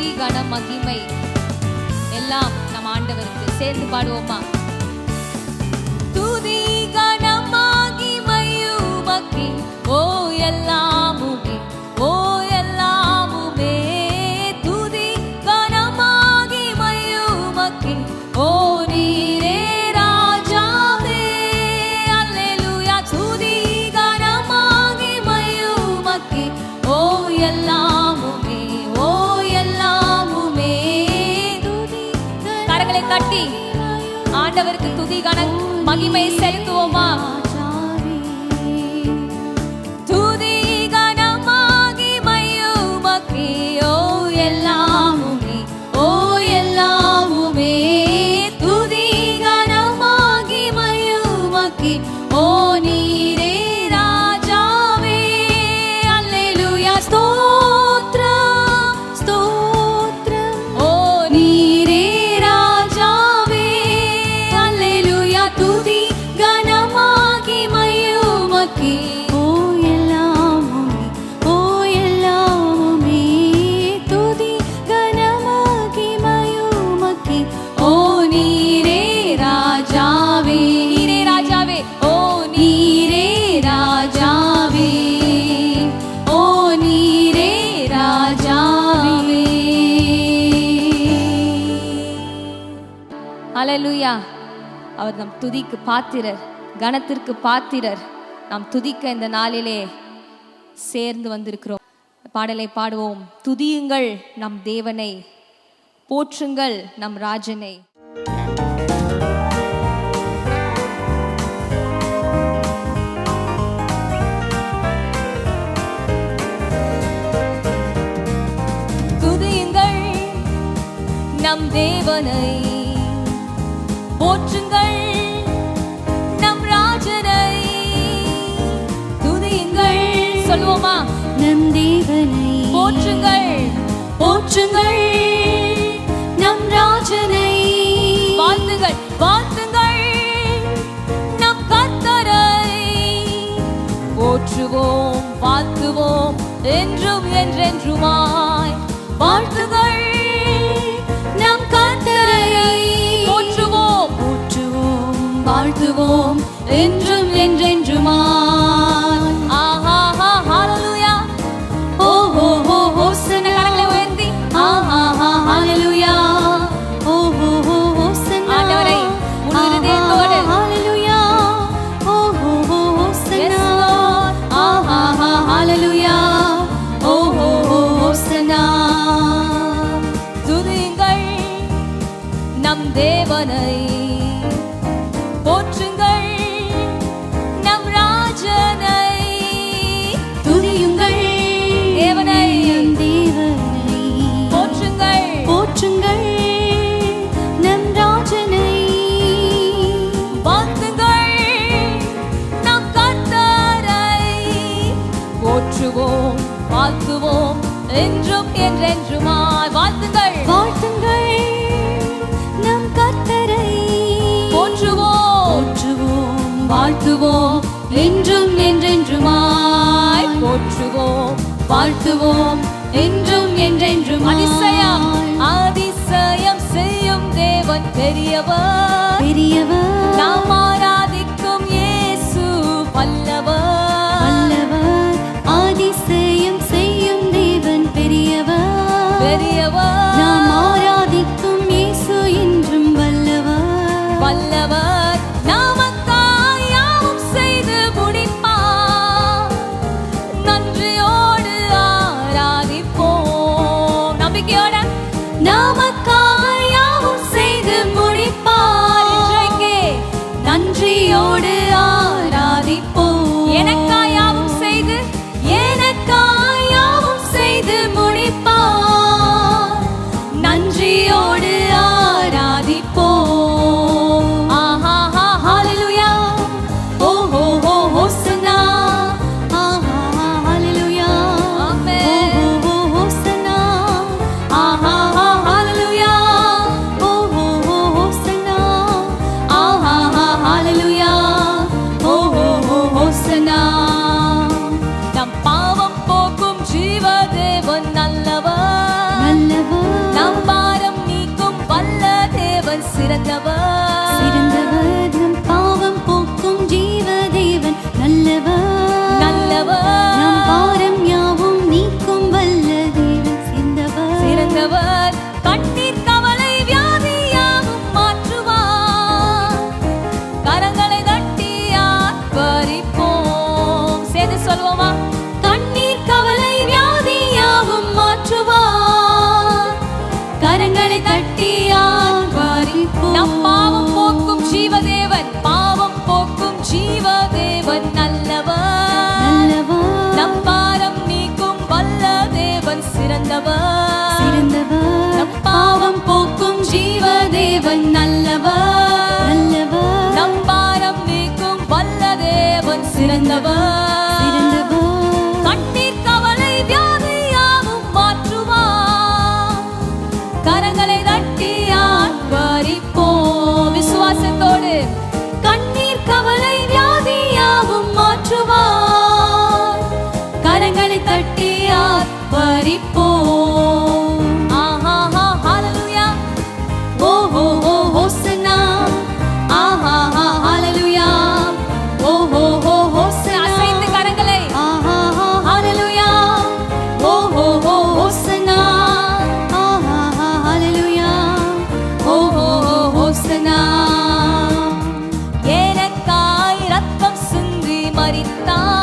துதி கன மகிமை எல்லாம் நம் ஆண்டவருக்கு. சேர்ந்து பாடுவோமா? துதி கன மகிமை உமக்கே, ஓ எல்லாமுமே, ஓ எல்லாமுமே. துதி கன மகிமை உமக்கே, ஓ நீரே ராஜாவே. அல்லேலூயா. துதி கன மகிமை உமக்கே, ஓ எல்லாமுமே, ஓ எல்லாமுமே. கரங்களை தட்டி ஆண்டவருக்கு துதி கன மகிமை செலுத்துவோமா? துதி கன மகிமை உமக்கே, ஓ எல்லாமுமே, ஓ எல்லாமுமே. துதி கன மகிமை உமக்கே, ஓ நீரே ராஜாவே. அல்லேலூயா. ஸ்தோத்திரம் ஸ்தோத்திரம், ஓ நீரே ராஜாவே. அல்லேலூயா. துதி கன மகிமை உமக்கே, ஓ எல்லாமுமே, ஓ எல்லாமுமே. துதி கன மகிமை உமக்கே, ஓ நீரே ராஜாவே. நீரே ராஜாவே, ஓ நீரே ராஜாவே, ஓ நீரே ராஜாவே. அல்லேலூயா. அவர் நம் துதிக்கு பாத்திரர், கனத்திற்கு பாத்திரர். நாம் துதிக்க இந்த நாளிலே சேர்ந்து வந்திருக்கிறோம். பாடலை பாடுவோம். துதியுங்கள் நம் தேவனை, போற்றுங்கள் நம் ராஜனை. துதியுங்கள் நம் தேவனை, போற்றுங்கள் நம் ராஜனை. துதியுங்கள், சொல்லுவோமா? நம் தேவனை போற்றுங்கள், போற்றுங்கள் நம் ராஜனை. வாழ்த்துங்கள், வாழ்த்துங்கள் நம் கர்த்தரை. போற்றுவோம், வாழ்த்துவோம் என்றும் என்றென்றுமாய். வாழ்த்துகள் நம் கர்த்தரை. போற்றுவோம், போற்றுவோம் வாழ்த்துவோம் என்றும் என்றென்றுமாய். ஆஹா ஹalleluya. ஓ ஓ ஓ ஹோசன்னா. கரங்களை உயர்த்தி ஆஹா ஹalleluya. ஓ ஓ ஓ ஹோசன்னா. ஆண்டவரை முழு இதயத்தோடு ஹalleluya. ஓ ஓ ஓ ஹோசன்னா. ஆஹா ஹalleluya. ஓ ஓ ஓ ஹோசன்னா. துதியுங்கள் நம் தேவனை, போற்றுங்கள் நம் ராஜனை. துதியுங்கள் தேவனை, நம் தேவனை. போற்றுங்கள், போற்றுங்கள் நம் ராஜனை. வாழ்த்துங்கள் நம் கர்த்தரை. போற்றுவோம், வாழ்த்துவோம் என்றும் என்றென்றுமாய். வாழ்த்துங்கள், வாழ்த்துங்கள் நம் கர்த்தரை. போற்றுவோம், போற்றுவோம் வாழ்த்துவோம் என்றும் என்றென்றுமாய். போற்றுவோம், வாழ்த்துவோம் என்றும் என்றென்றுமாய். அதிசயம், அதிசயம் செய்யும் தேவன் பெரியவர், பெரியவர். நாம் ஆராதிக்கும் இயேசு வல்லவர், வல்லவர். அதிசயம் செய்யும் தேவன் பெரியவர், பெரியவர். நாம் ஆராதிக்கும் இயேசு என்றும் வல்லவர், வல்லவர். நமக்காய் யாவும் செய்து முடிப்பார். நன்றியோடு ஆராதிப்போம். நம்பிக்கையோட நமக்காக யாவும் செய்து முடிப்பார். இன்றைக்கே நன்றியோடு ஆராதிப்போம். எனக்காய் யாவும் செய்து, எனக்காய் யாவும் செய்து முடிப்பார். நன்றியோடு ஆராதிப்போம். ஆஹா ஹalleluya. ஓ ஓ ஓ ஹோசன்னா. ஆஹா ஹalleluya. ஆமென். ஓ ஓ ஓ ஹோசன்னா. ஆஹா ஹalleluya. நல்லவர். கண்ணீர் கவலை வியாதியாவும் மாற்றுவார். கரங்களை தட்டி ஆர்ப்பரிப்போம். சேர்ந்து சொல்வோமா? கண்ணீர் கவலை வியாதியாவும் மாற்றுவார். கரங்களை தட்டி ஆர்ப்பரிப்போம். நம் பாவம் போக்கும் ஜீவதேவன், பாவம் போக்கும் ஜீவதேவன் நல்லவர். நம் பாரம் நீக்கும் வல்ல தேவன் சிறந்தவர். நம் பாவம் போக்கும் ஜீவதேவன் நல்லவர். நம் பாரம் நீக்கும் வல்ல தேவன் சிறந்தவர். கண்ணீர் கவலை வியாதியாவும் மாற்றுவார். கரங்களை தட்டி ஆர்ப்பரிப்போம். விசுவாசத்தோடு கண்ணீர் கவலை வியாதியாவும் மாற்றுவார். கரங்களை தட்டி ஆர்ப்பரிப்போம். ஆஹா ஹalleluya. ஓ ஓ ஓ ஹோசன்னா. ஆஹா ஹalleluya. ஓ ஓ ஓ ஹோசன்னா. அசைத்து கரங்களை. ஆஹா ஹalleluya. ஓ ஓ ஓ ஹோசன்னா. ஆஹா ஹalleluya. ஓ ஓ ஓ ஹோசன்னா. எனக்காய் ரத்தம் சிந்தி மரித்தார்.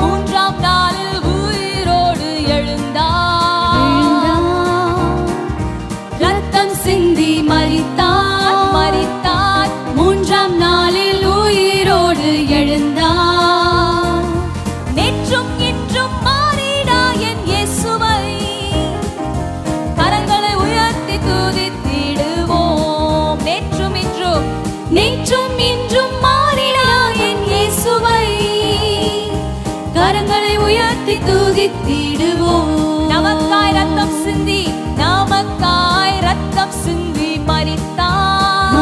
மூன்றாம் நாளில் உயிரோடு எழுந்தார். ரத்தம் சிந்தி மரித்தார். மூன்றாம் நாளில் உயிரோடு எழுந்தார். நேற்றும் இன்றும் மாறிடா என் இயேசுவை. கரங்களை உயர்த்தி துதித்திடுவோம். நேற்றும் இன்றும் மாறிடா என் இயேசுவை. கரங்களை உயர்த்தி துதித்திடுவோம். நமக்காய் ரத்தம் சிந்தி மரித்தார்.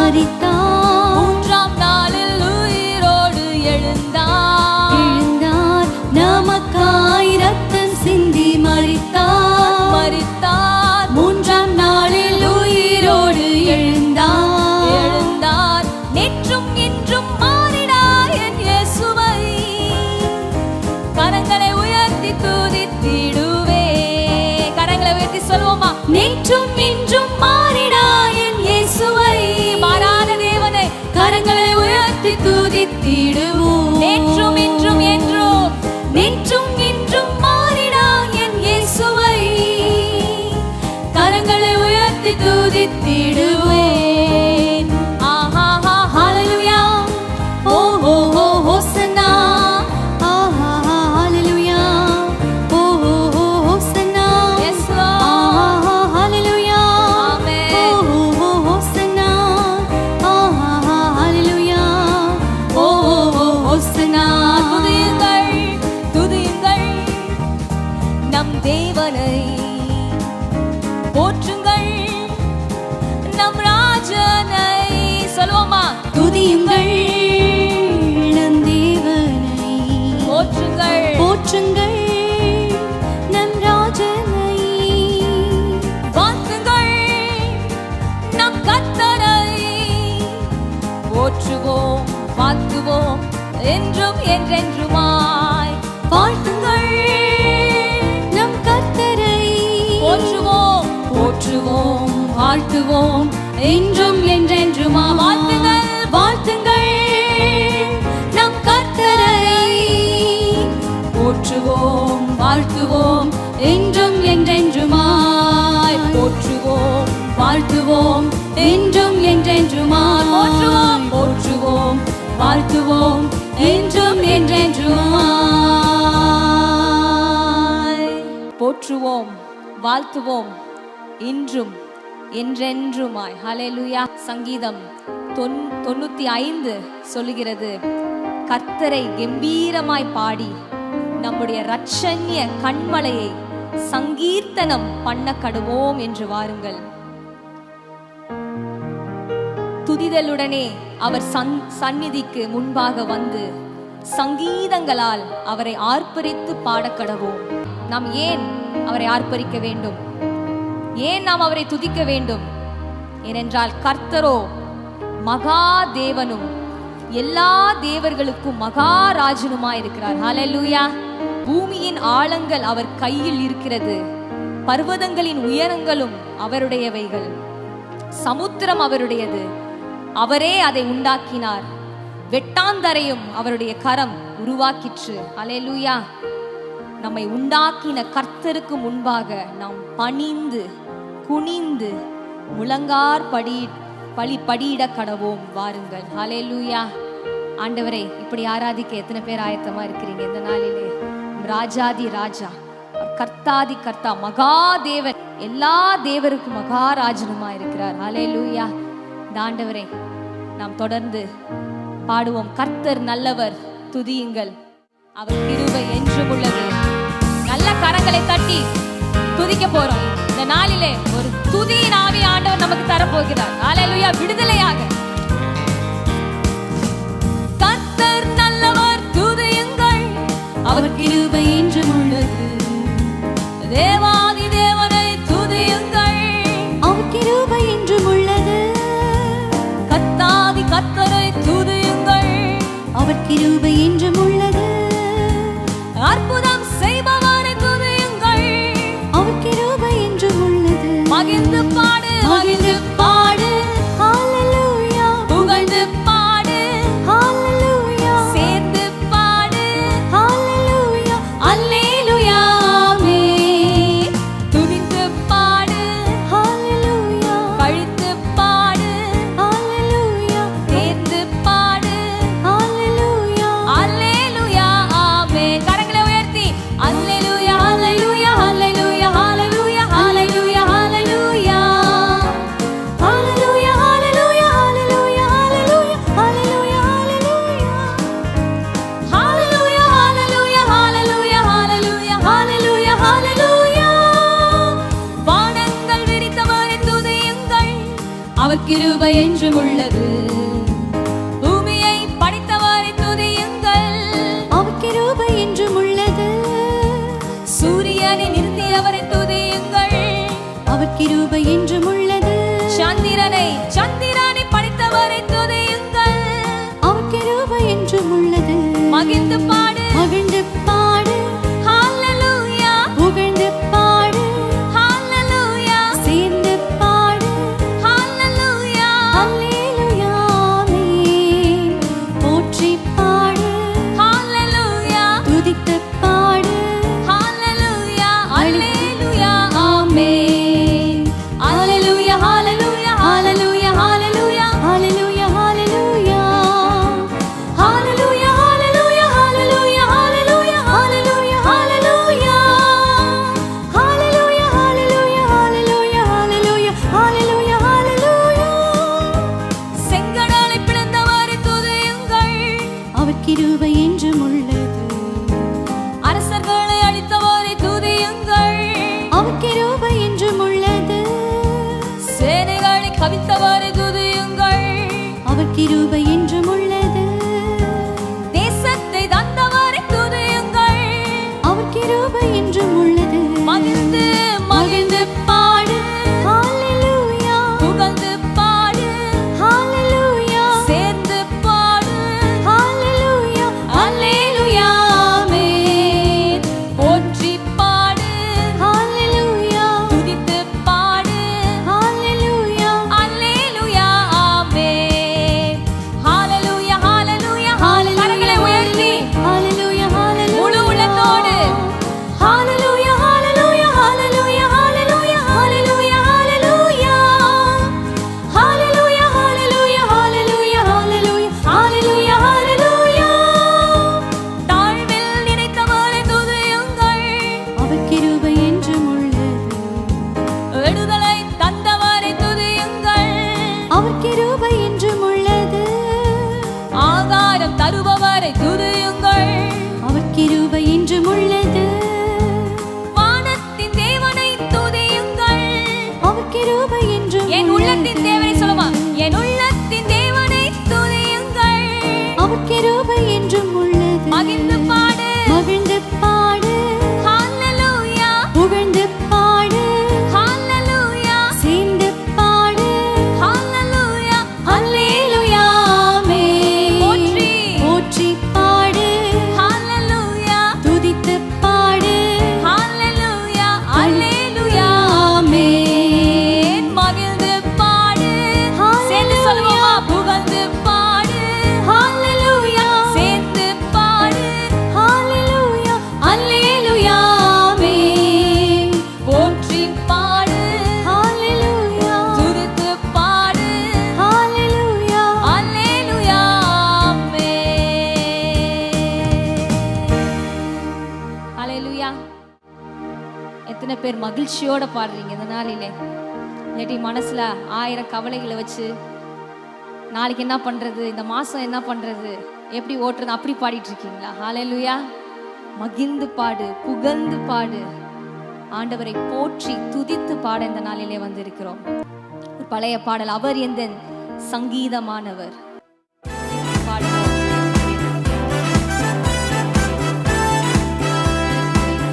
மூன்றாம் நாளில் உயிரோடு எழுந்தார். நமக்காய் ரத்தம் சிந்தி மரித்தார். மூன்றாம் நாளில் உயிரோடு எழுந்தார். நேற்றும் இன்றும் மாறிடா என் இயேசுவை. கரங்களை உயர்த்தி துதித்திடுவே. கரங்களை உயர்த்தி சொல்வோமா? நேற்றும் இன்றும் மாறிடா என் இயேசுவை. மாறாத தேவனை கரங்களை உயர்த்தி துதித்திடுவோம். நேற்றும் இன்றும் மாறிடா என் இயேசுவை. கரங்களை உயர்த்தி துதித்திடுவேன். ஆஹா ஹalleluya. ஓ ஓ ஓ ஹோசன்னா. ஆஹா ஹalleluya. ஓ ஓ ஓ ஹோசன்னா. Yes Lord. ஆஹா ஹalleluya. Amen. ஓ ஓ ஹோசன்னா. ஆஹா ஹalleluya. ஓ ஓ ஹோசன்னா. துதியுங்கள் நம் தேவனை. போற்றுங்கள் நம் ராஜனை. சொல்வோமா? துதியுங்கள் நம் தேவனை. போற்றுங்கள் நம் ராஜனை. வாழ்த்துங்கள் நம் கர்த்தரை. போற்றுவோம் வாழ்த்துவோம் என்றும் என்றென்றுமாய். வாழ்த்துங்கள் நம் கர்த்தரை. போற்றுவோம் வாழ்த்துவோம் என்றும் என்றென்றுமா. வாழ்த்துங்கள் நம் கர்த்தரை. போற்றுவோம் வாழ்த்துவோம் என்றும் என்றென்றுமாய். போற்றுவோம் வாழ்த்துவோம் என்றும் என்றென்றுமாய். போற்றுவோம் வாழ்த்துவோம் என்றும் என்றென்றுமாய். போற்றுவோம் வாழ்த்துவோம் இன்றும் என்றென்றுமாய். ஹல்லேலூயா. சங்கீதம் 95 சொல்லுகிறது, கர்த்தரை கம்பீரமாய் பாடி நம்முடைய இரட்சண்ய கண்மலையை சங்கீர்த்தனம் பண்ண கடுவோம் என்று வாருங்கள். துதிதலுடனே அவர் சந்நிதிக்கு முன்பாக வந்து சங்கீதங்களால் அவரை ஆர்ப்பரித்து பாடக்கடவோம். நாம் ஏன் அவரை ஆர்ப்பரிக்க வேண்டும்? ஏன் நாம் அவரை துதிக்க வேண்டும்? ஏனென்றால் கர்த்தரோ மகா தேவனும் எல்லா தேவர்களுக்கும் மகாராஜனுமாய் இருக்கிறார். ஹல்லேலூயா. பூமியின் ஆழங்கள் அவர் கையில் இருக்கிறது. பர்வதங்களின் உயரங்களும் அவருடையவைகள், சமுத்திரம் அவருடையது, அவரே அதை உண்டாக்கினார், வெட்டாந்தரையும் அவருடைய கரம் உருவாக்கிற்று. அல்லேலூயா. நம்மை உண்டாக்கின கர்த்தருக்கு முன்பாக நாம் பணிந்து குனிந்து முழங்கார் படியிட கடவோம். வாருங்கள். அல்லேலூயா. ஆண்டவரை இப்படி ஆராதிக்க எத்தனை பேர் ஆயத்தமா இருக்கிறீங்க? இந்த நாளிலே ராஜாதி ராஜா, கர்த்தாதி கர்த்தா, மகாதேவன், எல்லா தேவருக்கும் மகாராஜனுமா இருக்கிறார். அல்லேலூயா. இந்த ஆண்டவரை நாம் தொடர்ந்து பாடுவோம். கர்த்தர் நல்லவர், துதியுங்கள், அவர் கிருபை என்றும் உள்ளது. நல்ல கரங்களை தட்டி துதிக்க போறோம். இந்த நாளிலே ஒரு துதியின் ஆவி ஆண்டவர் நமக்கு தரப்போகிறார். அல்லேலூயா. விடுதலையாக கர்த்தர் நல்லவர், துதியுங்கள், அவர் கிருபை என்றும் உள்ளது. தேவாதி தேவனை துதியுங்கள், அவர் கிருபை என்றும் உள்ளது. கர்த்தாதி கர்த்தரை துதியுங்கள், அவர் கிருபை என்றும் உள்ளது. அற்புதம் செய்பவரை துதியுங்கள், அவர் கிருபை என்றும் உள்ளது. மகிழ்ந்து பாடு, மகிழ்ந்து பாடு, ஹல்லேலூயா. புகழ்ந்து பாடு, ஹல்லேலூயா. சேர்ந்து பாடு, ஹல்லேலூயா. அல்லேலூயா. ஆமென். துதித்து பாடு, ஹல்லேலூயா. கழித்து பாடு, ஹல்லேலூயா. சேர்ந்து பாடு, ஹல்லேலூயா. அல்லேலூயா. ஆமென். கரங்களை உயர்த்தி அல்லேலூயா, அல்லேலூயா, அல்லேலூயா, அல்லேலூயா, அல்லேலூயா, அல்லேலூயா. Hallelujah, hallelujah, hallelujah, hallelujah, hallelujah, hallelujah. Hallelujah, hallelujah, hallelujah, hallelujah, hallelujah, hallelujah. வானங்கள் விரித்தவரை துதியுங்கள், அவர் கிருபை என்றும் உள்ளது. பூமியை படைத்தவரை துதியுங்கள், அவர் கிருபை என்றும் உள்ளது. சூரியனை நிறுத்தியவரை துதியுங்கள், அவர் கிருபை என்றும் உள்ளது. சந்திரனை படைத்தவரை துதியுங்கள், அவர் கிருபை என்றும் உள்ளது. மகிழ்ந்து பாடு, மகிழ்ந்து பாடு, ஹல்லேலூயா. புகழ்ந்து பாடு, ஹல்லேலூயா. சேர்ந்து பாடு, ஹல்லேலூயா. அல்லேலூயா. ஆமென். போற்றி பாடு, ஹல்லேலூயா. துதித்து பாடு, ஹல்லேலூயா. அல்லேலூயா. ஆமென். அல்லேலூயா, ஹல்லேலூயா, ஹல்லேலூயா, ஹல்லேலூயா, ஹல்லேலூயா, ஹல்லேலூயா. Hallelujah, hallelujah, hallelujah, hallelujah, hallelujah, hallelujah. Hallelujah, hallelujah, hallelujah, hallelujah, hallelujah, hallelujah. செங்கடலை பிளந்தவரை துதியுங்கள், அவர் கிருபை என்றும் உள்ளது. அரசர்களை அழித்தவரை துதியுங்கள், அவர் கிருபை என்றும் உள்ளது. சேனைகளை கவிழ்த்தவரை துதியுங்கள், அவர் கிருபை என்றும் உள்ளது. தேசத்தை தந்தவரை துதியுங்கள், அவர் கிருபை என்றும் உள்ளது. மகிழ்ந்து மகிழ்ந்து பாடு, ஹல்லேலூயா. புகழ்ந்து பாடு, ஹல்லேலூயா. சேர்ந்து பாடு, ஹல்லேலூயா. அல்லேலூயா. ஆமென். போற்றி பாடு, ஹல்லேலூயா. துதித்து பாடு, ஹல்லேலூயா. அல்லேலூயா. ஆமென். பாடு ஹalleluya துதித்து பாடு ஹalleluya அல்லேலூயா ஆமென் அல்லேலூயா. எத்தனை பேர் மகிழ்ச்சியோட பாடுறீங்க இந்த நாளிலே? இல்லாட்டி மனசுல 1000 கவலைகளை வச்சு நாளைக்கு என்ன பண்றது, இந்த மாசம் என்ன பண்றது, எப்படி ஓட்டுறது அப்படி பாடிட்டு இருக்கீங்களா? ஹalleluya. மகிழ்ந்து பாடு, புகழ்ந்து பாடு, ஆண்டவரை போற்றி துதித்து பாட இந்த நாளிலே வந்திருக்கிறோம். ஒரு பழைய பாடல், அவர் எந்த சங்கீதமானவர். பாடுவோம்.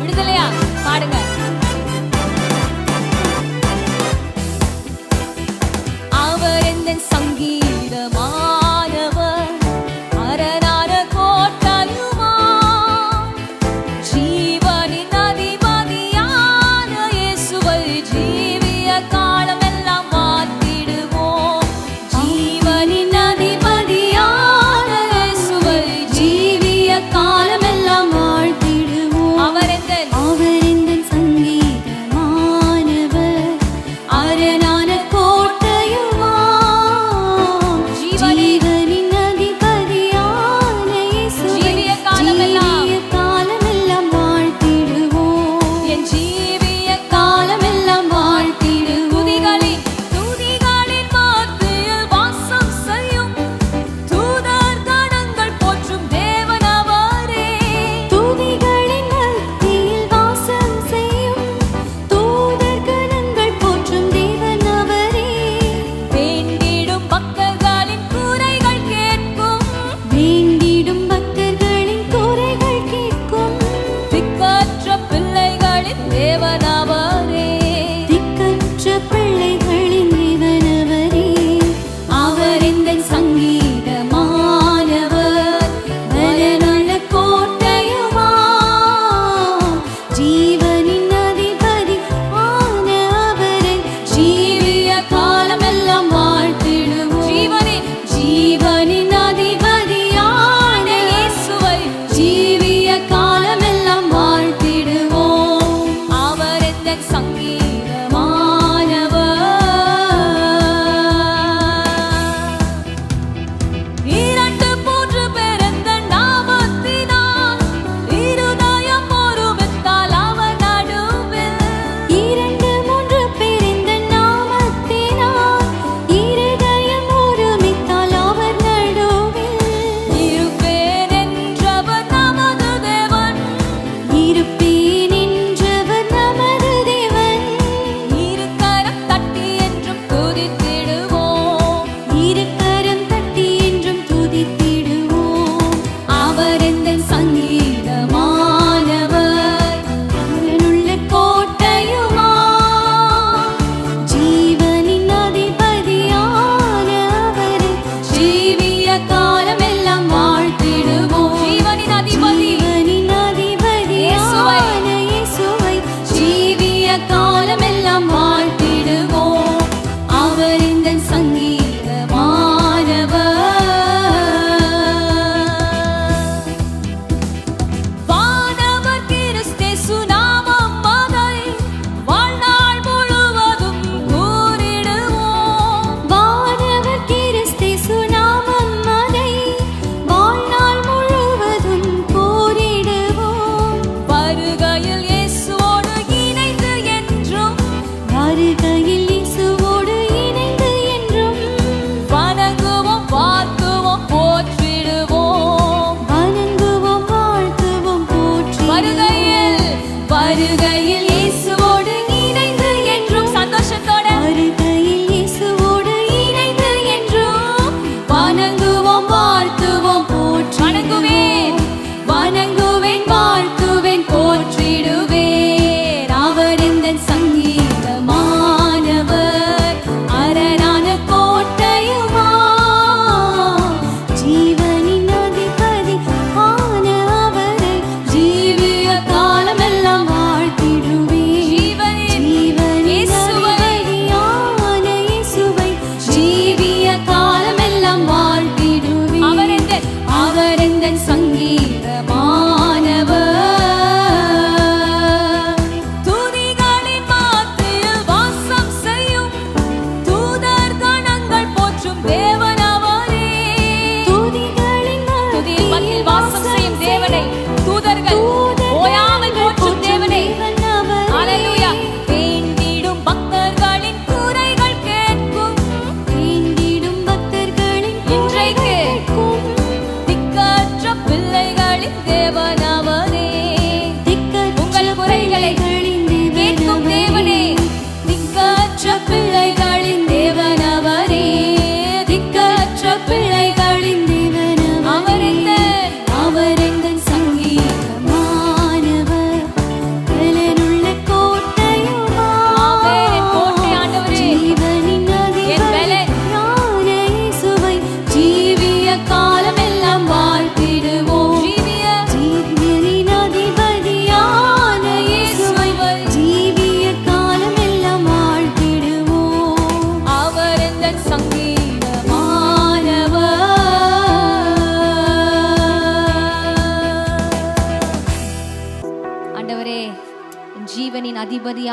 விடுதலையா பாடுங்க. அவர் எந்த சங்கீதமானவர், அரணான கோட்டையுமா, ஜீவனின் அதிபதியான இயேசுவை ஜீவிய காலமெல்லாம் வாழ்த்திடுவோம். ஜீவனின் அதிபதியான இயேசுவை ஜீவிய காலமெல்லாம் வாழ்த்திடுவோம். அவர் எந்த சங்கீதமானவர், அரணான கோட்டையுமா, ஜீவனின் அதிபதியான இயேசுவை ஜீவிய காலமெல்லாம் ஜீவிய காலமெல்லாம் வாழ்த்திடுவோம். என் ஜீவிய காலமெல்லாம் வாழ்த்திடுவோம். துதிகளின் மத்தியில் வாசம் செய்யும் தூதர் கணங்கள் போற்றும் தேவன் அவரே. துதிகளின் மத்தியில் வாசம் செய்யும் தூதர் கணங்கள் போற்றும் தேவன் அவரே. வேண்டிடும் பக்தர்களின் குறைகள் கேட்கும், வேண்டிடும் பக்தர்களின் குறைகள் கேட்கும். திக்கற்ற பிள்ளைகளின் தேவன் அவரே. திக்கற்ற பிள்ளைகளின் தேவன் அவரே. அவர் எந்தன் சங்கீதமானவர், பலனான கோட்டையுமா, ஜீவனின் அதிபதியான அவரை ஜீவிய காலமெல்லாம் வாழ்த்திடுவோம். ஜீவனின் அதிபதியான இயேசுவை ஜீவிய காலமெல்லாம் வாழ்த்திடுவோம். அவர் எந்த சங்கீதமானவர். 2-3 பேர் எந்த நாமத்தினால் இருதயம் ஒருமித்தால் அவர் நடுவில். 2-3 பேர் இந்த நாமத்தினால்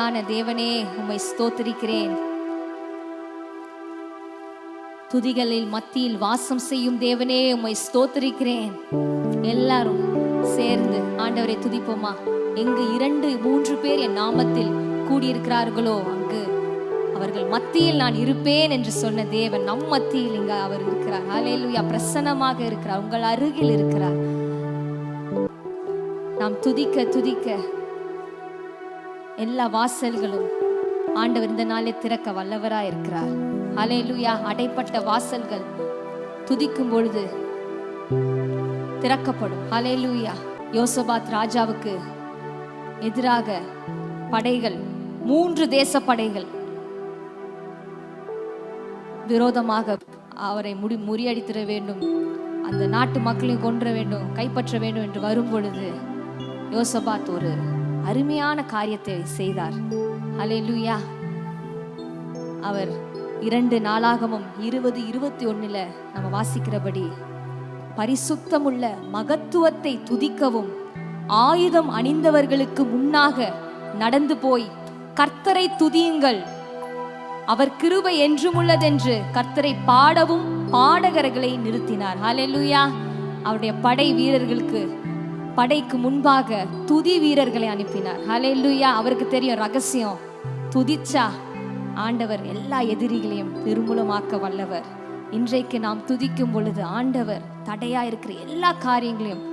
மேலான தேவனே உம்மை ஸ்தோத்திரிக்கிறேன். துதிகளில் மத்தியில் வாசம் செய்யும் தேவனே உம்மை ஸ்தோத்திரிக்கிறேன். எல்லாரும் சேர்ந்து ஆண்டவரை துதிப்போமா? எங்கு 2-3 பேர் என் நாமத்தில் கூடியிருக்கிறார்களோ அங்கு அவர்கள் மத்தியில் நான் இருப்பேன் என்று சொன்ன தேவன் நம் மத்தியில் இங்க அவர் இருக்கிறார். ஹல்லேலூயா. பிரசன்னமாக இருக்கிறார், உங்கள் அருகில் இருக்கிறார். நாம் துதிக்க துதிக்க எல்லா வாசல்களும் ஆண்டவர் இந்த நாளே திறக்க வல்லவராய் இருக்கிறார். ஹல்லேலூயா. அடைப்பட்ட வாசல்கள் துதிக்கும் பொழுது திறக்கப்படும். ஹல்லேலூயா. யோசபாத் ராஜாவுக்கு எதிராக படைகள் 3 தேச படைகள் விரோதமாக அவரை முறியடித்திட வேண்டும், அந்த நாட்டு மக்களையும் கொன்ற வேண்டும், கைப்பற்ற வேண்டும் என்று வரும் பொழுது யோசபாத் ஒரு அருமையான காரியத்தை செய்தார். ஹல்லேலூயா. அவர் 2 நாளாகமும் 20-21 நம்ம வாசிக்கிறபடி பரிசுத்தமுள்ள மகத்துவத்தை துதிக்கவும் ஆயுதம் அணிந்தவர்களுக்கு முன்னாக நடந்து போய் கர்த்தரை துதியுங்கள், அவர் கிருபை என்றும் உள்ளதென்று கர்த்தரை பாடவும் பாடகர்களை நிறுத்தினார். ஹல்லேலூயா. அவருடைய படை வீரர்களுக்கு படைக்கு முன்பாக துதி வீரர்களை அனுப்பினார். ஹல்லேலூயா. அவருக்கு தெரியும் ரகசியம், துதிச்சா ஆண்டவர் எல்லா எதிரிகளையும் நிர்மூலமாக்க வல்லவர். இன்றைக்கு நாம் துதிக்கும் பொழுது ஆண்டவர் தடையா இருக்கிற எல்லா காரியங்களையும்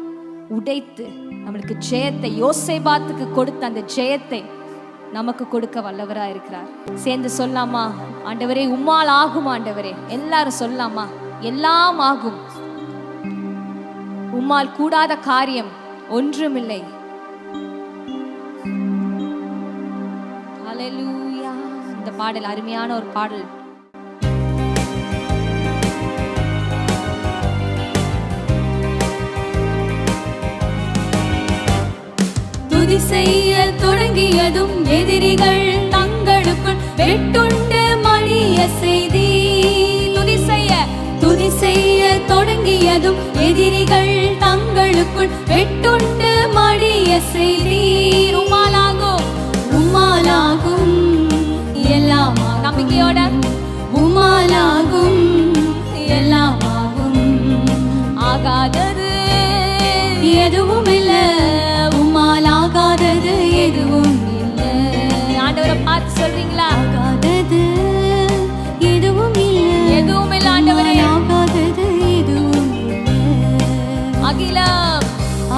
உடைத்து நம்மளுக்கு ஜெயத்தை, யோசேபாத்துக்கு கொடுத்த அந்த ஜெயத்தை நமக்கு கொடுக்க வல்லவரா இருக்கிறார். சேர்ந்து சொல்லாமா? ஆண்டவரே உம்மால் ஆகும். ஆண்டவரே எல்லாரும் சொல்லாமா? எல்லாம் ஆகும், உம்மால் கூடாத காரியம் ஒன்றுமில்லை. ஹல்லேலூயா. இந்த பாடல் அருமையான ஒரு பாடல். துதி செய்ய தொடங்கியதும் எதிரிகள் தங்களுக்குள் வெட்டுண்டு மடிய செய்தி. துதி செய்ய தொடங்கியதும் எதிரிகள் தங்களுக்குள் வெட்டுண்டு மடிய செய்தி. உம்மாலாகும், உம்மாலாகும் எல்லாம் நம்பிக்கையோட உம்மாலாகும் எல்லாம் ஆகும். ஆகாதது எதுவும் இல்ல, உம்மாலாகாதது எதுவும் இல்ல. ஆண்டவரை பார்த்து சொல்றீங்களா? ஆகாதது எதுவும் இல்ல, எதுவும் இல்ல ஆண்டவரே. ஆகாதது எதுவும் இல்ல. அகிலம்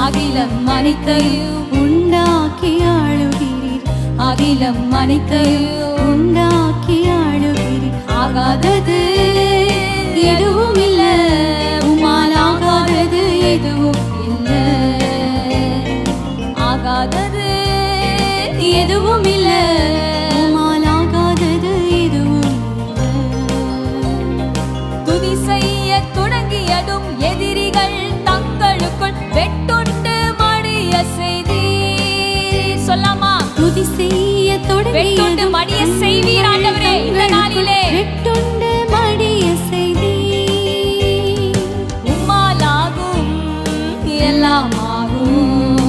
அகிலம் அனைத்தையும் உண்டாக்கி ஆளுகிறீர், அகிலம் அனைத்தையும் உண்டாக்கி ஆளுகிறீர். ஆகாதது எதுவும் இல்ல, உம்மாலாகாதது எதுவும் இல்ல. ஆகாதது எதுவும் இல்ல, உம்மாலாகாதது எதுவும் இல்ல. துதி செய்ய தொடங்கியதும் எதிரிகள் தங்களுக்குள் வெட்டுண்டு மடிய செய்தி. சொல்லாமா? துதி செய்ய வெட்டுண்டு மடிய செய்வீர் ஆண்டவரே இந்த நாளிலே. வெட்டுண்டு மடிய செய்தி. உம்மாலாகும் எல்லாம் ஆகும்,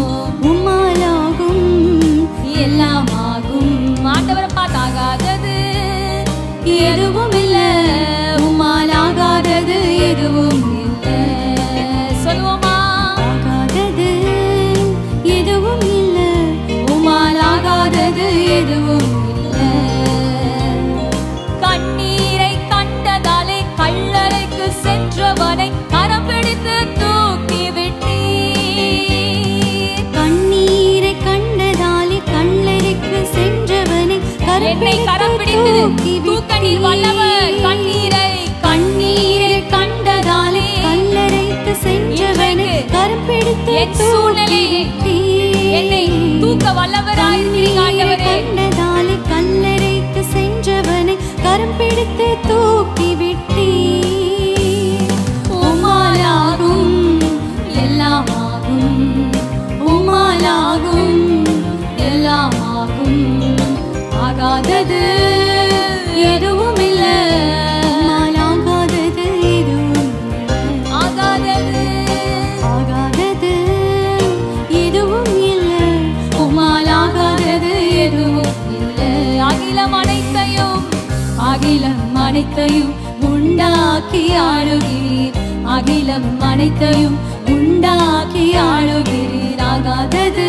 உம்மாலாகும் எல்லாம் ஆகும். ஆண்டவரை பார்த்து ஆகாதது எதுவும் இல்ல, உம்மாலாகாதது எதுவும் இல்ல. சொல்லுவோமா? ஆகாதது எதுவும் இல்ல, உம்மாலாகாதது எதுவும் இல்ல. கண்ணீரை கண்டதாலே கல்லறைக்கு சென்றவனை கரம் பிடித்து தூக்கி விட்டீர். கண்ணீரை கண்டதாலே கல்லறைக்கு சென்றவனை என்னை கரம் பிடித்து தூக்க நீர் வல்லவர். கண்ணீரை கண்டதாலே கல்லறைக்கு சென்றவனை கரம் பிடித்து என் சூழ்நிலையை என்னை தூக்க வல்லவராயிருக்கிறீங்க ஆண்டவரே. கண்டதாலே கல்லறைக்கு சென்றவனை கரம் பிடித்து தூக்கி விட்டீர். உம்மாலாகும் எல்லாம் ஆகும், உம்மாலாகும் எல்லாம் ஆகும். ஆகாதது எதுவும் இல்ல, உம்மாலாகாதது எதுவும் இல்ல. ஆகாதது ஆகாதது எதுவும் இல்ல, உம்மாலாகாதது எதுவும் இல்ல. அகிலம் அனைத்தையும் உண்டாக்கி ஆளுகிறீர், அகிலம் அனைத்தையும் உண்டாக்கி ஆளுகிறீர். ஆகாதது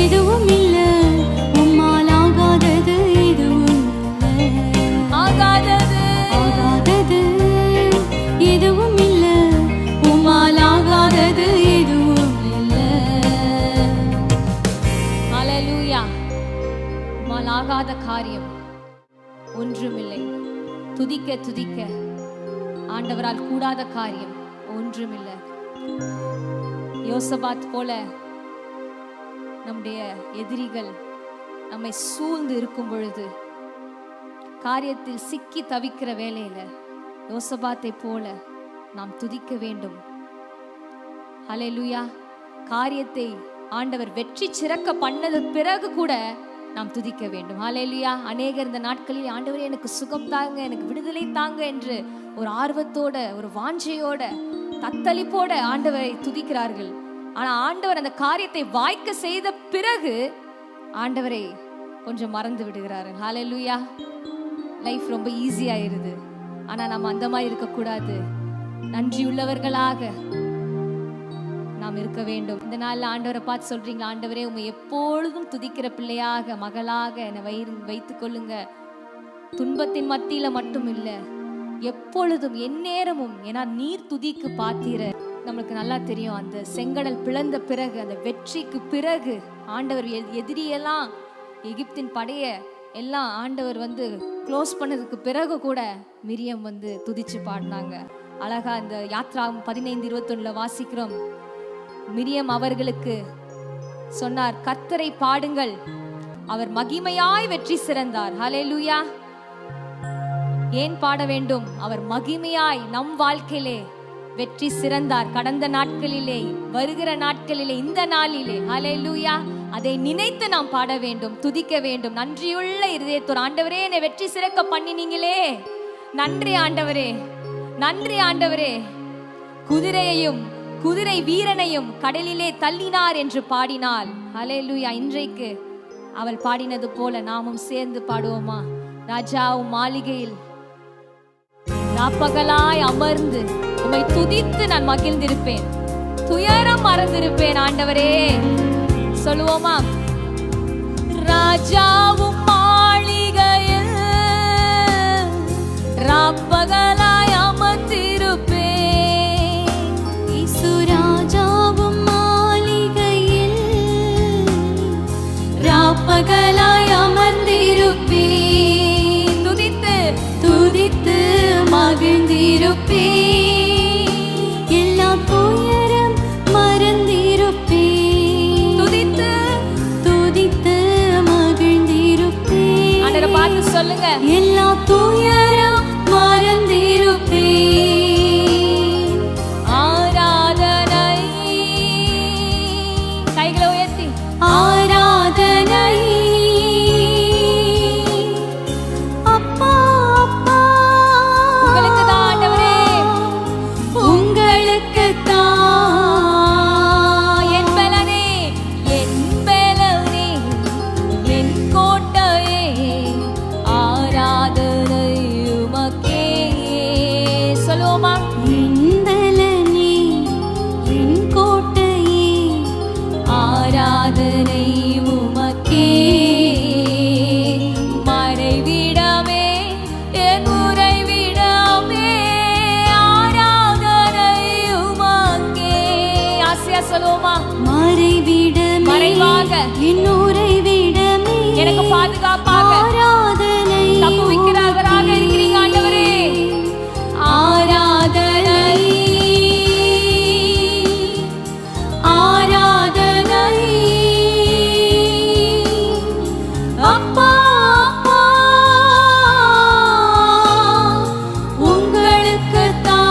எதுவும் இல்ல, உம்மால் ஆகாதது எதுவும் இல்ல. ஆகாதது எதுவும் இல்ல, உம்மால் ஆகாதது எதுவும் இல்ல. ஹல்லேலூயா. உம்மால் ஆகாத காரியம் ஒன்றுமில்லை. துதிக்க துதிக்க ஆண்டவரால் கூடாத காரியம் ஒன்றுமில்லை. யோசபாத் போல நம்முடைய எதிரிகள் நம்மை சூழ்ந்து இருக்கும் பொழுது, காரியத்தில் சிக்கி தவிக்கிற வேளையில யோசபாத்தை போல நாம் துதிக்க வேண்டும். ஹல்லேலூயா. காரியத்தை ஆண்டவர் வெற்றி சிறக்க பண்ணது பிறகு கூட நாம் துதிக்க வேண்டும். ஹல்லேலூயா. அநேகர் இந்த நாட்களில் ஆண்டவரே எனக்கு சுகம் தாங்க, எனக்கு விடுதலை தாங்க என்று ஒரு ஆர்வத்தோட, ஒரு வாஞ்சையோட, தத்தளிப்போட ஆண்டவரை துதிக்கிறார்கள். ஆனா ஆண்டவர் அந்த காரியத்தை வாய்க்க செய்த பிறகு ஆண்டவரை கொஞ்சம் மறந்து விடுகிறார்கள். ஹல்லேலூயா. லைஃப் ரொம்ப ஈஸியாயிருது. ஆனா நம்ம அந்த மாதிரி இருக்கக்கூடாது. நன்றியுள்ளவர்களாக நாம் இருக்க வேண்டும். இந்த நாள்ல ஆண்டவரை பார்த்து சொல்றீங்களா, ஆண்டவரே உம்மை எப்பொழுதும் துதிக்கிற பிள்ளையாக, மகளாக என்னை வைத்துக் கொள்ளுங்க. துன்பத்தின் மத்தியில மட்டும் இல்ல, எப்பொழுதும் எந்நேரமும். ஏன்னா நீர் துதிக்கு பாத்திர. நம்மளுக்கு நல்லா தெரியும், அந்த செங்கடல் பிளந்த பிறகு, அந்த வெற்றிக்கு பிறகு ஆண்டவர் எதிரியெல்லாம், எகிப்தின் படைய எல்லாம் ஆண்டவர் க்ளோஸ் பண்ணதுக்கு பிறகு கூட மிரியம் துதிச்சு பாடினாங்க. அழகா இந்த யாத்ரா 15:21 வாசிக்கிறோம். மிரியம் அவர்களுக்கு சொன்னார், கர்த்தரை பாடுங்கள், அவர் மகிமையாய் வெற்றி சிறந்தார். ஹல்லேலூயா. ஏன் பாட வேண்டும்? அவர் மகிமையாய் நம் வாழ்க்கையிலே வெற்றி சிறந்தார். கடந்த நாட்களிலே, வருகிற நாட்களிலே, இந்த நாளிலே. ஹல்லேலூயா. அதை நினைத்து நாம் பாட வேண்டும், துதிக்க வேண்டும். நன்றியுள்ள இருதயத்தோடு, ஆண்டவரே என்னை வெற்றி சிறக்க பண்ணினீங்களே, நன்றி ஆண்டவரே, நன்றி ஆண்டவரே. குதிரையையும் குதிரை வீரனையும் கடலிலே தள்ளினார் என்று பாடினாள். ஹல்லேலூயா. இன்றைக்கு அவள் பாடினது போல நாமும் சேர்ந்து பாடுவோமா? ராஜாவும் மாளிகையில் ராப்பகலாய் அமர்ந்து உம்மை துதித்து நான் மகிழ்ந்திருப்பேன், துயரம் மறந்திருப்பேன் ஆண்டவரே. சொல்லுவோமா? ராஜாவும் மாளிகையில் ராப்பகலாய் அமர்ந்திருப்பேன். ராஜாவும் மாளிகையில் ராப்பகலாய் அமர்ந்திருப்பேன், துதித்து துதித்து மகிழ்ந்திருப்பேன். எல்லா துயரம் மறந்திருப்பேன், துதித்து துதித்து மகிழ்ந்திருப்பேன். ஆண்டவரை பார்த்து சொல்லுங்க, எல்லா துயரம் மறந்திருப்பேன். கைகளை உயர்த்தி ஆராதனை அப்பா அப்பா உங்களுக்கு தான் ஆண்டவரே, உங்களுக்கு தான். என் பலனே, என் பலனே, என் கோட்டையே, ஆராதனை உமக்கே. சொல்லுவோமா? என் பலனே, என் கோட்டையே, ஆராதனை உமக்கே. மறைவிடமே, என் உறைவிடமே, ஆராதனை உமக்கே. ஆசையா சொல்லுவோமா? மறைவிடமே, மறைவாக, என் உறைவிடமே, எனக்கு பாதுகாப்பாக, ஆராதனை தப்புவிக்கிறவராக இருக்கிறீங்க ஆண்டவரே. ஆராதனை ஆராதனை அப்பா அப்பா உங்களுக்கு தான்.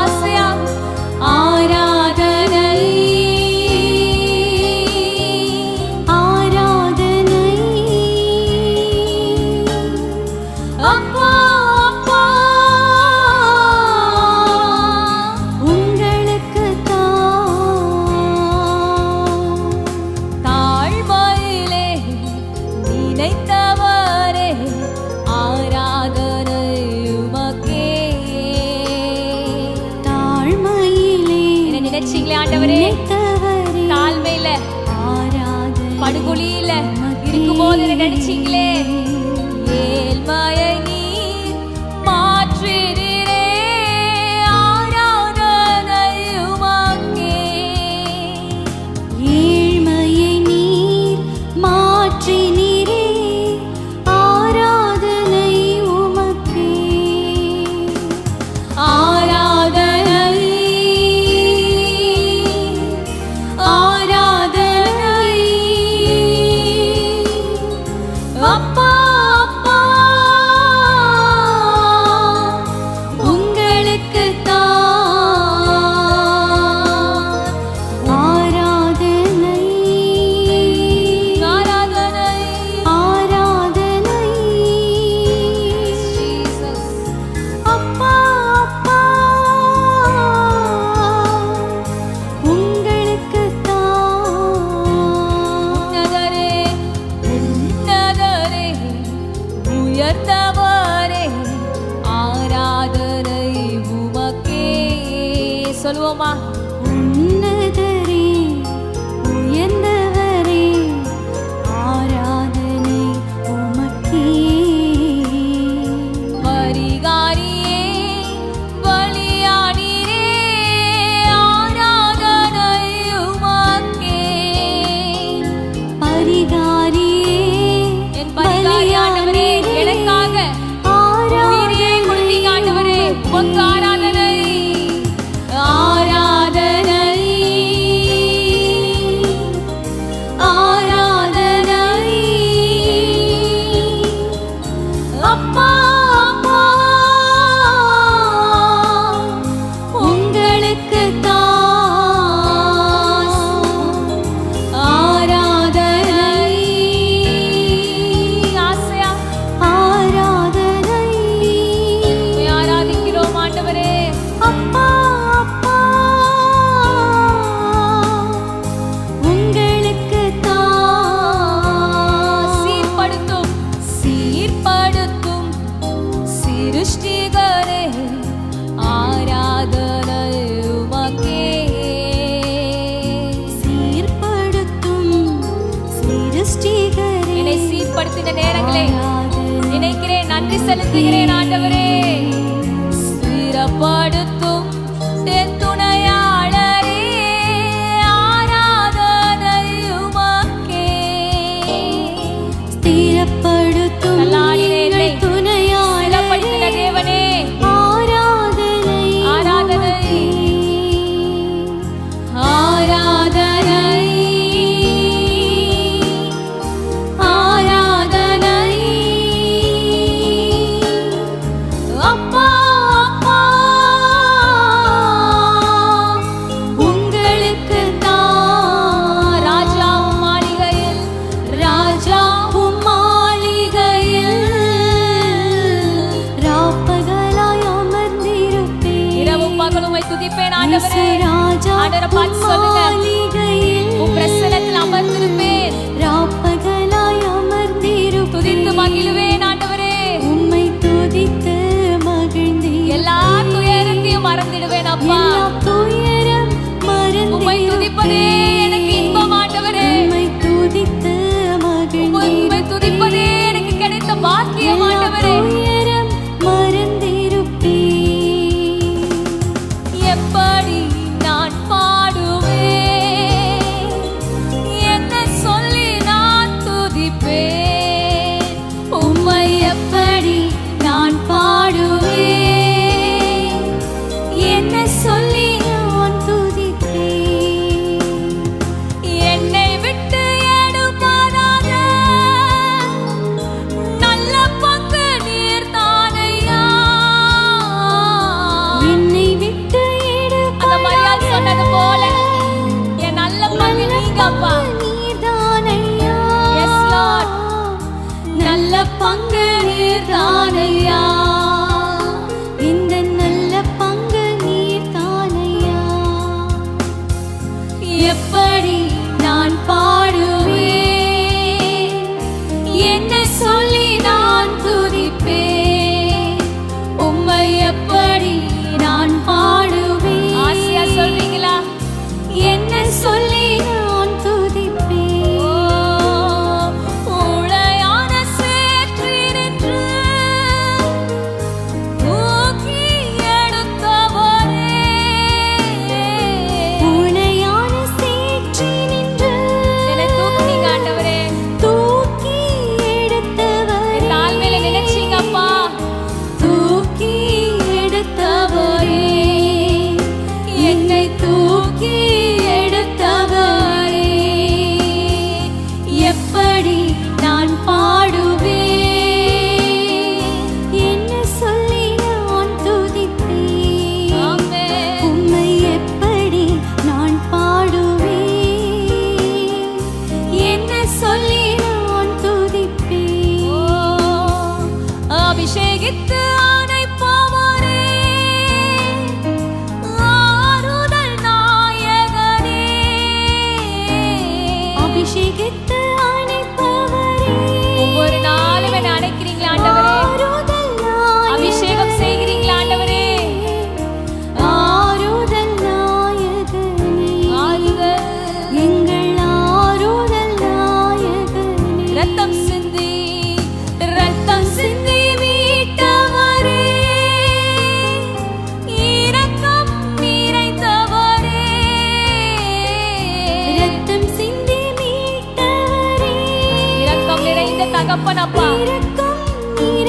ஆசையா ஆராதனை ஆராதனை அப்பா அப்பா உங்களுக்கு தான். தாழ்மையிலே நினைத்தவரே, ஆண்டவரே. நினைத்தவரே தாழ்மையில ஆராதனை படுகுழியில இருக்கும்போது நினைச்சீங்களே, ஏழ்மையை நீர் மாற்றினீரே, ஆராதனை உமக்கே. ஏழ்மையை நீர் மாற்றினீரே, ஆராதனை உமக்கே. ஆராதனை, ஆராதனை அப்பா, அப்பா உங்களுக்குத்தான் ஆராதனை ஆராதனை. ஆராதனை Jesus. அப்பா அப்பா உங்களுக்குத்தான் உன்னதரே, உன்னதரே, உயர்ந்தவரே, ஆராதனை உமக்கே. சொல்லுவோமா? உன்னதரே உயர்ந்தவரே, ஆராதனை உமக்கே. பரிகாரியே, பலியானீரே, ஆராதனை உமக்கே. பரிகாரியே என் பரிகாரி ஆண்டவரே, எனக்காக உயிரையே கொடுத்தீங்க ஆண்டவரே, உமக்கு ஆராதனை. ஆராதனை, ஆராதனை அப்பா, அப்பா உங்களுக்குத்தான் ஆராதனை. ஆசையா ஆராதனை உம்மை ஆராதிக்கிறோம் ஆண்டவரே. அப்பா அப்பா உங்களுக்குத்தான் சீர்படுத்தும், சீர்படுத்தும் சிருஷ்டிகரே, ஆராதனை உமக்கே. சீர்படுத்தும் சிருஷ்டிகரே, என்னை சீர்படுத்தின நேரங்களே ஆராதனை நினைக்கிறேன், நன்றி செலுத்துகிறேன் ஆண்டவரே. ஸ்திரப்படுத்தும் என் துணையாளரே, ஆராதனை உமக்கே. ஸ்திரப்படுத்தும் தள்ளாடின என்னை எங்கள் துணையாளரே, ஸ்திரப்படுத்தின தேவனே, ஆராதனை ஆராதனை. உமக்கே. ஆராதனை, ஆராதனை அப்பா, அப்பா உங்களுக்குத்தான். ராஜாவும் மாளிகையில், ராஜாவும் மாளிகையில் ராப்பகலாய் அமர்ந்திருப்பேன். இரவும் பகலும் உம்மை துதிப்பேன் ஆண்டவரே. இயேசு ராஜா ஆண்டவரை பார்த்து சொல்லுங்க, மாளிகையில் உம் பிரசன்னத்தில் அமர்ந்திருப்பேன், ராப்பகலாய் அமர்ந்திருப்பேன். துதித்து மகிழுவேன் ஆண்டவரே. உம்மை துதித்து மகிழ்ந்தேன். எல்லா துயரத்தையும் மறந்திடுவேன் அப்பா. எல்லா துயரம் உம்மை துதிப்பதே மறந்திருப்பேன். எனக்கு இன்பம் ஆண்டவரே. உம்மை துதித்து மகிழ்ந்தேன். உம்மை துதிப்பதே எனக்கு கிடைத்த பாக்கியம் எல்லா ஆண்டவரே. துயரம் மறந்திருப்பேன். எப்படி நான் பாடுவேன், என்ன சொல்லி நான் துதிப்பேன், உம்மை எப்படி நான் பாடுவேன், என்ன சொல்லி நான் துதிப்பேன். என்னை விட்டு எடுக்காத நல்ல பங்கு நீர் தானையா. என்னை விட்டு அந்த மரியாள் எடுக்காத சொன்னது போல என் நல்ல பங்கு நீங்க அப்பா. நீர்தானையா. Yes, Lord. நல்ல பங்கு நீர் தானையா. இந்த நல்ல பங்கு நீர்தானையா. எப்படி நான் பாடுவேன், என்ன சொல்லி நான் துதிப்பேன், உம்மை எப்படி நான் பாடுவேன். ஆசையா சொல்றீங்களா? அபிஷேகித்து அணைப்பவரே, ஆறுதல் நாயகனே. அபிஷேகித்து அணைப்பவரே, ஒவ்வொரு நாளும் என்னை அணைக்கிறீங்களா ஆண்டவரே? ஆறுதல் நாயகனே. அபிஷேகம் செய்கிறீங்களா ஆண்டவரே? ஆறுதல் நாயகனே. ஆறுதல். எங்கள் ஆறுதல் நாயகனே. ரத்தம் சிந்தி மீட்டவரே, இரக்கம் நிறைந்தவரே. ரத்தம் சிந்தி மீட்டவரே, இரக்கம் நிறைந்த தகப்பனப்பா, இரக்கம்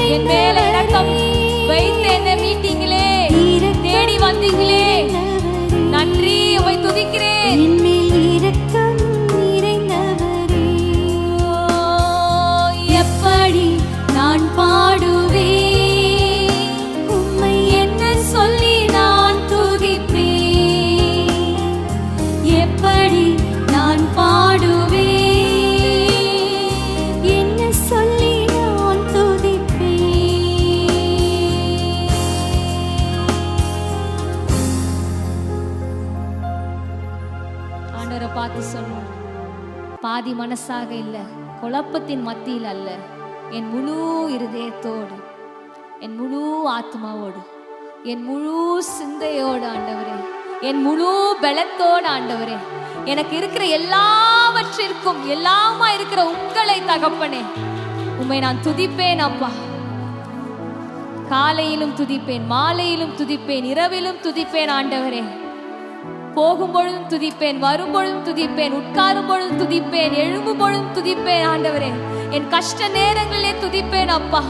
என் மேல இரக்கம் வைத்து என்னை மீட்டீங்களே, தேடி வந்தீங்களே, நன்றி. உம்மை துதிக்கிறேன். என்மேல் இரக்கம் நிறைந்தவரே. எப்படி நான் பாடுவேன், உம்மை என்ன சொல்லி நான் துதிப்பேன். எப்படி நான் பாடுவேன், என்ன சொல்லி நான் துதிப்பேன். ஆண்டவரை பார்த்து சொன்னோம், பாதி மனசாக இல்ல, குழப்பத்தின் மத்தியில் அல்ல, என் முழு இருதயத்தோடு, என் முழு ஆத்மாவோடு, என் முழு சிந்தையோடு ஆண்டவரே, என் முழு பலத்தோடு ஆண்டவரே, எனக்கு இருக்கிற எல்லாவற்றிற்கும் எல்லாமா இருக்கிற உங்களை தகப்பனே, உம்மை நான் துதிப்பேன் அப்பா. காலையிலும் துதிப்பேன், மாலையிலும் துதிப்பேன், இரவிலும் துதிப்பேன் ஆண்டவரே. போகும் பொழுதும் துதிப்பேன், வரும் பொழுதும் துதிப்பேன், உட்காரும் பொழுதும் துதிப்பேன், எழும்பும் பொழுதும் துதிப்பேன் ஆண்டவரே. என் கஷ்ட நேரங்களிலே துதிப்பேன் அப்பா.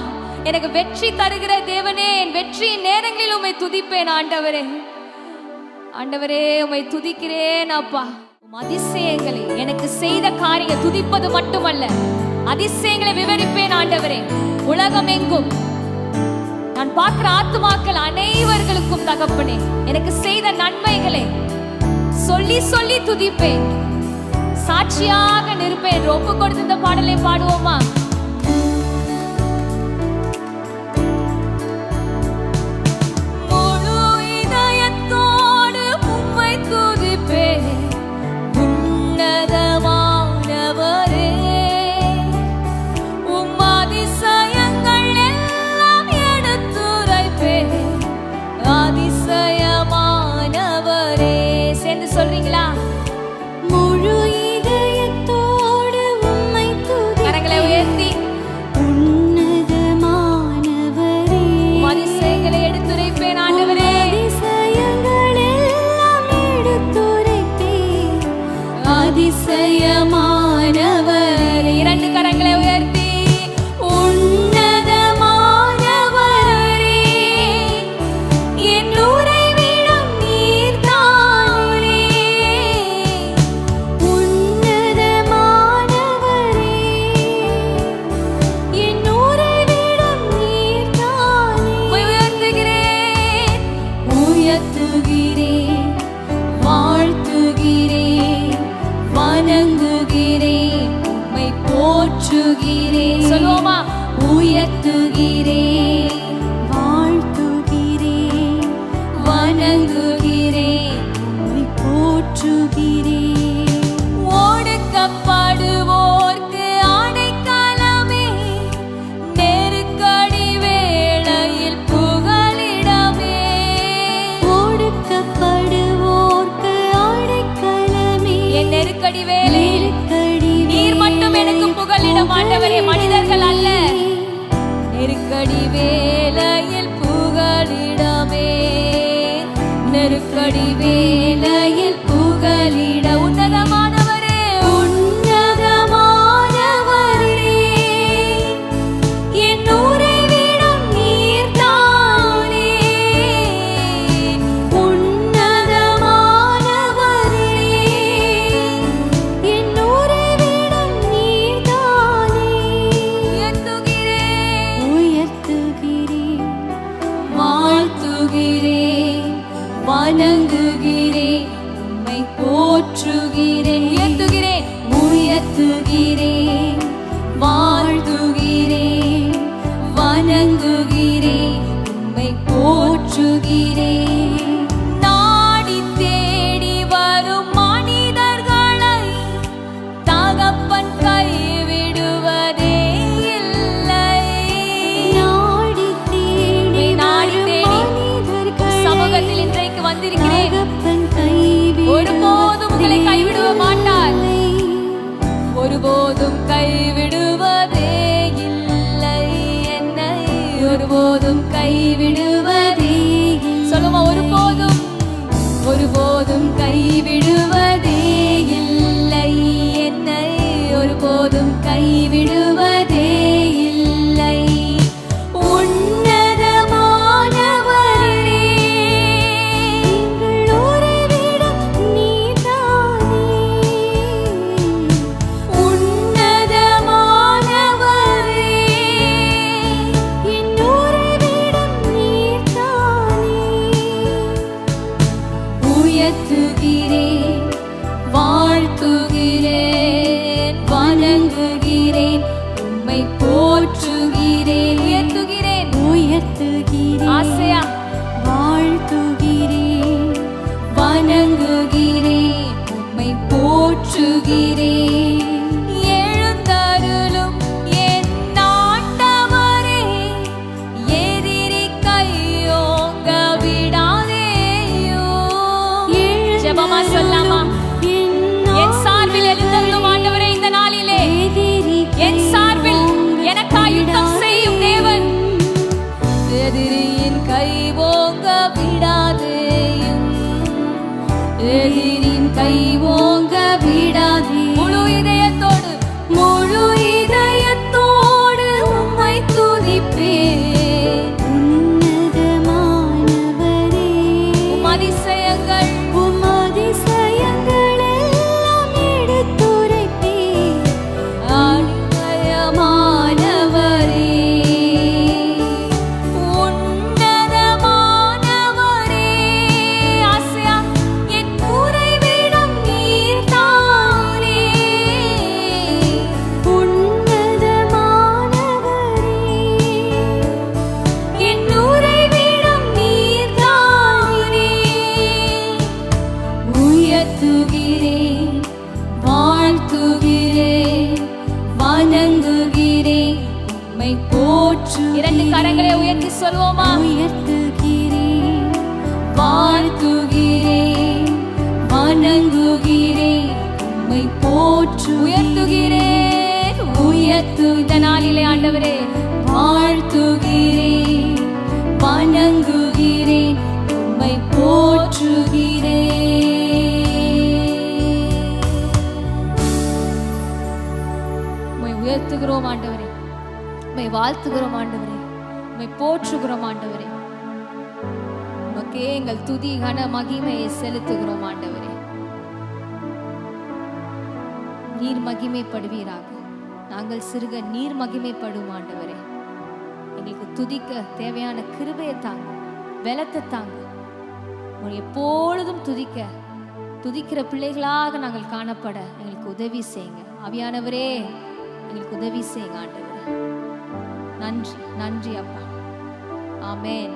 எனக்கு வெற்றி தருகிற தேவனே, என் வெற்றியின் நேரங்களில் உம்மை துதிப்பேன் ஆண்டவரே. ஆண்டவரே, உம்மை துதிக்கிறேன் அப்பா. உம் அதிசயங்களை எனக்கு செய்த காரியம் துதிப்பது மட்டுமல்ல, அதிசயங்களை விவரிப்பேன் ஆண்டவரே. உலகம் எங்கும் நான் பார்க்கிற ஆத்துமாக்கள் அனைவர்களுக்கும் தகப்பனே, எனக்கு செய்த நன்மைகளை சொல்லி சொல்லி துதிப்பேன், சாட்சியாக நிற்பேன். ஒப்பு கொடுத்து இந்த பாடலை பாடுவோமா? முழு இதயத்தோடு உம்மை துதிப்பேன், உன்னதமானவரே. உம் அதிசயங்கள் எல்லாம் எடுத்துரைப்பேன், அதிசயமானவரே. சேர்ந்து சொல்றீங்களா? முழு இதயத்தோடு உம்மை துதிப்பேன், கரங்களை உயர்த்தி உன்னதமானவரே. உம் அதிசயங்களை எடுத்துரைப்பேன் ஆண்டவரே. அதிசயங்கள் எல்லாம் எடுத்துரைப்பேன், அதிசயமானவரே. இரண்டு கரங்களை உயர்த்தி உன்னதமானவரே, என் உறைவிடம் நீர்தானே. உன்னதமானவரே, என் உறைவிடம் நீர்தானே. உயர்த்துகிறேன், உயர்த்துகிறேன், வாழ்த்துகிறேன், வணங்குகிறேன், உம்மை போற்றுகிறேன். சொல்லுவோமா? உயர்த்துகிறேன், வாழ்த்துகிறேன், வணங்குகிறேன், உம்மை போற்றுகிறேன். ஒடுக்கப்படுவோர்க்கு அடைக்கலமே, நெருக்கடி வேளையில் புகலிடமே. ஒடுக்கப்படுவோர்க்கு அடைக்கலமே, என் நெருக்கடி வேளையில் நெருக்கடி நீர் மட்டும் எனக்கு புகலிடம் ஆண்டவரே, மனிதர்கள் அல்ல. நெருக்கடி வேளையில் புகலிடமே, நெருக்கடி வேளையில் புகலிட. உன்னதமானவரே, உன்னதமானவரே, என் உறைவிடம் நீர்தானே. உன்னதமானவரே, என் உறைவிடம் நீர்தானே. உயர்த்துகிறேன், உயர்த்துகிறேன், வாழ்த்துகிறேன், வணங்குகிறேன், உம்மை போற்றுகிறேன். உயர்த்துகிறேன், உயர்த்துகிறேன், வாழ்த்துகிறேன், வணங்குகிறேன், ஒருபோதும் கைவிடுவதே சொல்லுமா, ஒருபோதும் ஒருபோதும் கைவிடுவதே இல்லை, என்னை ஒருபோதும் கைவிடுவதே இல்லை. உன்னதமானவரே, எங்கள் உறைவிடம் நீர்தானே. உன்னதமானவரே, என் உறைவிடம் நீர்தானே. உயர்த்துகிறேன், வாழ்த்துகிறேன், வணங்குகிறேன், உம்மை போற்றுகிறேன். உயர்த்துகிறேன், உயர்த்துகிறேன், ஆசையா வாழ்த்துகிறேன், வணங்குகிறேன், உம்மை போற்றுகிறேன். எழுந்தருளும் என் ஆண்டவரே, எதிரி கையோங்க விடாதேயும். ஜெபமா சொல்லாமா, என் சார்பில் எழுந்தருளும் ஆண்டவரே, இந்த நாளிலே என் சார்பில் எனக்காய் யுத்தம் செய்யும் தேவன். எதிரியின் கை ஓங்க விடாதேயும், எதிரியின் கை ஓங்க விடாதே. முழு இதயத்தோடு, முழு இதயத்தோடு உம்மை துதிப்பேன். உன்னதமானவரே, உம் அதிசயங்கள் எல்லாம் எடுத்துரைப்பேன். அதிசயமானவரே, உன்னதமானவரே, ஆசையா என் உறைவிடம் நீர்தானே. உன்னதமானவரே, என் உறைவிடம் நீர்தானே. உயர்த்துகிறேன், வாழ்த்துகிறேன், வணங்குகிறேன், உம்மை போற்று. இரண்டு கரங்களை உயர்த்தி சொல்வோமா, உயர்த்துகிறேன், வாழ்த்துகிறேன், வணங்குகிறேன், உம்மை போற்று. உயர்த்துகிறேன், உயர்த்து இந்த நாளிலே ஆண்டவரே, வாழ்த்துகிறேன், வணங்குகிறேன், உம்மை போற்றுகிறேன். உம்மை உயர்த்துகிறோம் ஆண்டவரே, உம்மை வாழ்த்துகிறோம் ஆண்டவரே, உம்மை போற்றுகிறோம் ஆண்டவரே. உமக்கே எங்கள் துதி கன மகிமையை செலுத்துகிறோம் ஆண்டவரே. நீர் மகிமைப்படுவீராக, நாங்கள் சிறுக நீர் மகிமைப்படும் ஆண்டவரே. எங்களுக்கு துதிக்க தேவையான கிருபையை தாங்க, பலத்தை தாங்க. உங்களை எப்பொழுதும் துதிக்கிற பிள்ளைகளாக நாங்கள் காணப்பட எங்களுக்கு உதவி செய்யுங்க. ஆவியானவரே, எங்களுக்கு உதவி செய்யுங்க ஆண்டவரே. நன்றி, நன்றி அப்பா. ஆமென்.